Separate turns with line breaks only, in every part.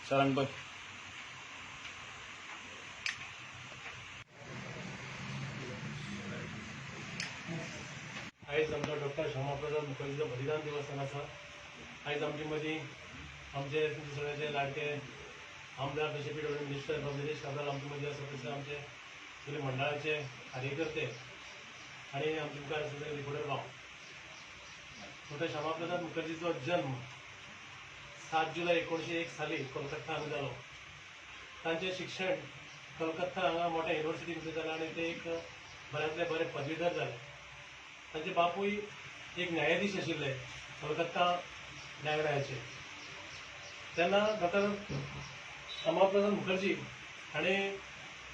सारंगबाई
आयज आमचो डॉक्टर श्यामाप्रसाद मुखर्जीचो बलिदान दिवस आसा। आयज आमचे मदीं आमचे सगळ्याचे लाडके आमदार जशे पीडब्ल्यू मिनिस्टर निलेश काब्राल आमचे मदीं आसा, तशें आमचे सगळे मंडळाचे कार्यकर्ते आनी आमचे मुखार सगळे रिपोर्टर भाव। डॉक्टर श्यामाप्रसाद मुखर्जीचो जल्म 7 जुलै 1901 साली कोलकाता हांगा जालो। तांचें शिक्षण कोलकाता हांगा मोठ्या युनिवर्सिटींत जालें आनी ते एक बऱ्यांतले बरे पदवीधर जाले। तांचे बापूय एक न्यायाधीश आशिल्ले कोलकाता न्यायालयाचे। तेन्ना डॉक्टर श्यामाप्रसाद मुखर्जी हांणी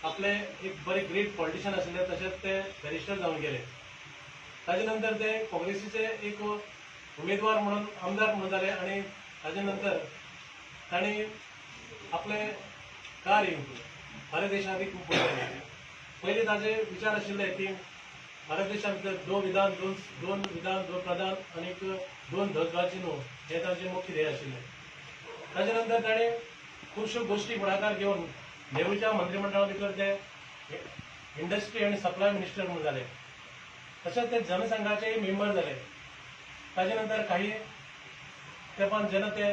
आपले एक बरे ग्रेट पॉलिटिशियन आशिल्ले, तशेंच ते बॅरिस्टर जावन गेले। ताजे नंतर ते काँग्रेसीचे एक उमेदवार म्हणून आमदार म्हणून जाले आनी ताजे नंतर तांणी आपले कार्य भारत देशा भितर खूब केलें। पयलीं ताजे विचार आशिल्ले की भारत देशा भितर दोन प्रधान आनी 2 ध्वजवाची न्हू, हे तांचे मुख्य ध्येय आशिल्ले। ताजे नंतर ताणें खुबश्यो गोश्टी फुडाकार घेवन नेहरूच्या मंत्रिमंडळा भितर ते इंडस्ट्री आनी सप्लाय मिनिस्टर म्हणून जाले। तशेंच ते जनसंघाचे मेंबर जाले। ताजे नंतर काही तेंपान जेन्ना ते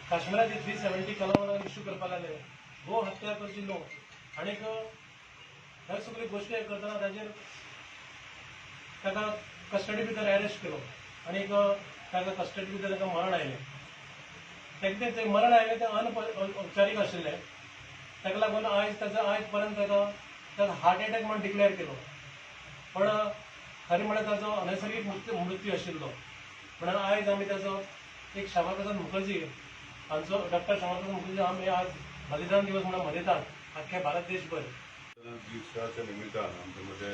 काश्मीराची 370 कलमां इश्यू करपाक लागले, गो हत्या करची न्हू, आनीक ह्या सगळ्यो गोश्टी करतना ताका कस्टडी भितर अरेस्ट केलो आनीक ताका कस्टडी भितर ताका मरण आयलें। तें मरण आयलें तें अनौपचारीक आशिल्लें, ताका लागून आयज पर्यंत ताका हार्ट अटॅक म्हणून डिक्लेअर केलो। पण खरें म्हळ्यार ताचो अनैसर्गीक मृत्यू आशिल्लो। म्हणून आयज आमी ताचो एक श्यामाप्रसाद मुखर्जी हांचो डॉक्टर श्यामाप्रसाद मुखर्जी आमी आज बलिदान दिवस म्हणून मनयतात अख्ख्या भारत देशभर।
दिवसाच्या निमित्तान आमचे मध्ये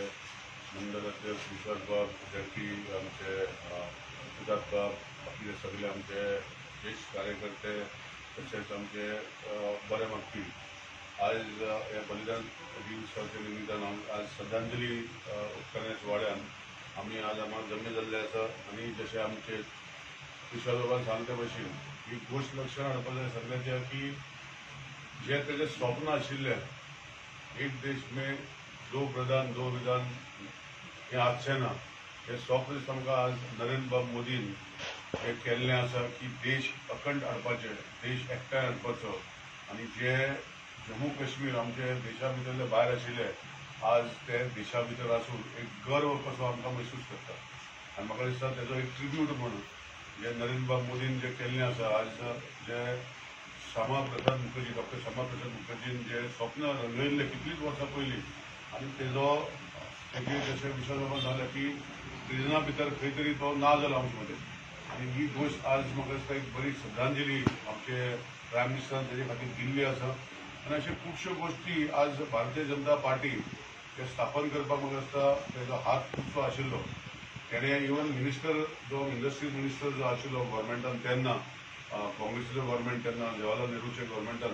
मंडळाचे विश्वास बाब, विद्यार्थी, आमचे सिद्धार्थ बाब, आपले सगळे आमचे ज्येष्ठ कार्यकर्ते, तसेच आमचे बरे मागपी आज ह्या बलिदान दिवसाच्या निमित्तान आज श्रद्धांजली उपकारण्या सुवाळ्यान आमी आज आम्हाला जमे जाल्ले आसा। आनी जशें आमचे विश्वास बाबान सांगले भशेन ही गोश्ट लक्षांत हाडपाक जाय सगळ्यांच्या की जे तेजे स्वप्न आशिल्ले एक देश में 2 प्रधान 2 विधान हे आजचें ना, हे स्वप्न आमकां आज नरेंद्र बाब मोदीन हे केल्लें आसा की देश अखंड हाडपाचें, देश एकठांय हाडपाचो। आनी जे जम्मू काश्मीर आमचे देशा भितरले भायर आशिल्ले आज ते देशा भितर आसून एक गर्व कसो आमकां महसूस करता। आनी म्हाका दिसता तेजो एक ट्रिब्यूट म्हणून जे नरेंद्र बाब मोदीन जे केल्लें आसा, आज जे श्यामाप्रसाद मुखर्जी डॉक्टर श्यामाप्रसाद मुखर्जीन जे स्वप्न रंगयल्लें कितलींच वर्सां पयलीं, आनी तेजे जशें विश्वास बाबान सांगलें की प्रिजना भितर खंय तरी तो ना जालो आमचे मदें। आनी ही गोश्ट आज म्हाका दिसता एक बरी श्रद्धांजली आमचे प्रायम मिनिस्टरान तेजे खातीर दिल्ली आसा। आनी अशे खुबश्यो गोश्टी आज भारतीय जनता पार्टी ते स्थापन करपाक म्हाका दिसता तेजो हात खुबसो आशिल्लो। तेणें इवन मिनिस्टर जो इंडस्ट्री मिनिस्टर जो आशिल्लो गव्हर्मेंटान तेन्ना, काँग्रेसीचो गव्हर्मेंट तेन्ना जवाहरलाल नेहरूचे गव्हर्मेंटान,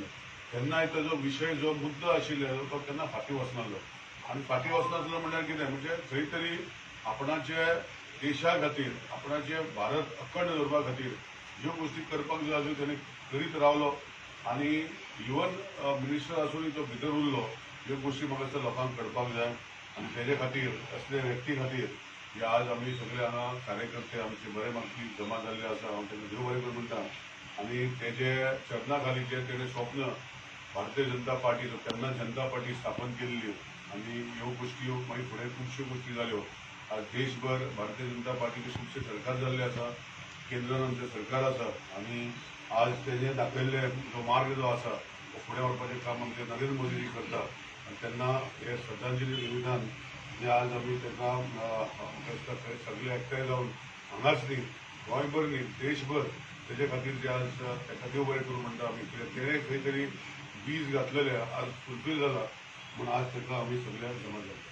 तेन्नाय ताजो विशय जो मुद्दो आशिल्लो तो केन्ना फाटीं वचनासलो। आनी फाटीं वचनासलो म्हणल्यार कितें म्हणजे खंय तरी आपणाचे देशा खातीर, आपणाचे भारत अखंड दवरपा खातीर ज्यो गोश्टी करपाक जाय त्यो तेणें करीत रावलो। आनी इवन मिनिस्टर आसूनय तो भितर उरलो, ह्यो गोश्टी म्हाका दिसता लोकांक कळपाक जाय। आनी तेजे खातीर असले व्यक्ती खातीर जे आज आमी सगळे हांगा कार्यकर्ते आमचे बरे मागपी जमा जाल्ले आसा, हांव तेका देव बरें कर म्हणटा। आनी तेजे चरणा खाली जे तेणें स्वप्न भारतीय जनता पार्टीचो तेन्ना जनता पार्टी स्थापन केल्ली आनी ह्यो गोश्टी मागीर फुडें खुबश्यो गोश्टी जाल्यो। आज देशभर भारतीय जनता पार्टीचे खुबशे सरकार जाल्ले आसा, केंद्रान आमचें सरकार आसा। आनी आज तेजें दाखयल्ले जो मार्ग जो आसा तो फुडें व्हरपाचें काम आमचे नरेंद्र मोदीजी करता। आनी तेन्ना हे श्रद्धांजली निमित्तान जे आज आमी तेका म्हाका दिसता खंय सगळे एकठांय जावन हांगाच न्ही, गोंयभर न्ही, देशभर तेजे खातीर जे आज तेका देव बरें करूं म्हणटा आमी। कित्याक तेणें खंय तरी बीज घातलेलें आज फुलफील जाला, म्हूण आज तेका आमी सगळे जमा जाला।